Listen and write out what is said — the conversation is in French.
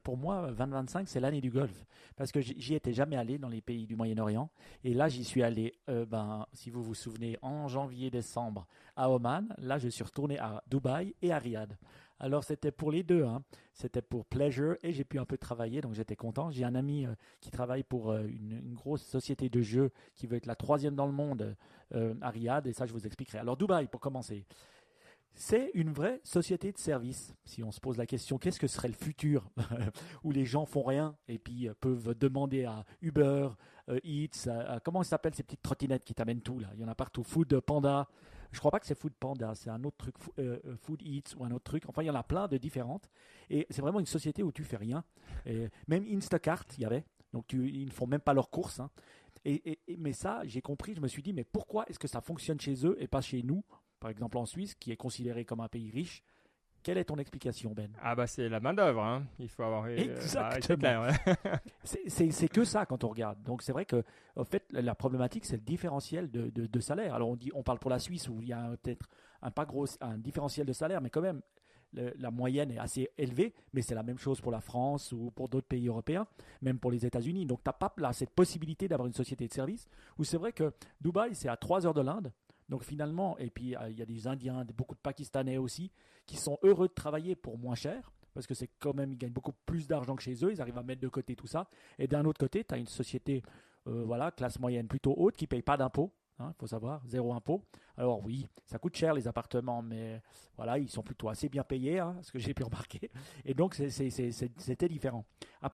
Pour moi, 2025, c'est l'année du golf. Parce que j'y étais jamais allé dans les pays du Moyen-Orient. Et là, j'y suis allé, si vous vous souvenez, en janvier-décembre à Oman. Là, je suis retourné à Dubaï et à Riyad. Alors, c'était pour les deux, hein. C'était pour pleasure et j'ai pu un peu travailler, donc j'étais content. J'ai un ami qui travaille pour une grosse société de jeux qui veut être la troisième dans le monde à Riyad. Et ça, je vous expliquerai. Alors, Dubaï, pour commencer. C'est une vraie société de service. Si on se pose la question, qu'est-ce que serait le futur où les gens font rien et puis peuvent demander à Uber, Eats, comment ça s'appelle ces petites trottinettes qui t'amènent tout là. Il y en a partout. Food Panda. Je crois pas que c'est Food Panda, c'est un autre truc, Food Eats ou un autre truc. Enfin, il y en a plein de différentes. Et c'est vraiment une société où tu fais rien. Et même Instacart, il y avait. Donc ils ne font même pas leurs courses, hein. Mais ça, j'ai compris, je me suis dit, mais pourquoi est-ce que ça fonctionne chez eux et pas chez nous, par exemple en Suisse, qui est considéré comme un pays riche? Quelle est ton explication, Ben? Ah bah c'est la main-d'œuvre, hein. Il faut avoir. Bah, c'est Exactement. clair, ouais. C'est que ça quand on regarde. Donc c'est vrai que en fait la problématique c'est le différentiel de salaire. Alors on parle pour la Suisse où il y a peut-être un pas gros un différentiel de salaire, mais quand même la moyenne est assez élevée. Mais c'est la même chose pour la France ou pour d'autres pays européens, même pour les États-Unis. Donc t'as pas là cette possibilité d'avoir une société de service où c'est vrai que Dubaï c'est à 3 heures de l'Inde. Donc finalement, et puis il y a des Indiens, beaucoup de Pakistanais aussi, qui sont heureux de travailler pour moins cher, parce que c'est quand même, ils gagnent beaucoup plus d'argent que chez eux, ils arrivent à mettre de côté tout ça. Et d'un autre côté, tu as une société, voilà, classe moyenne plutôt haute, qui ne paye pas d'impôts. Il faut savoir, zéro impôt. Alors oui, ça coûte cher les appartements, mais voilà, ils sont plutôt assez bien payés, hein, ce que j'ai pu remarquer. Et donc c'était différent.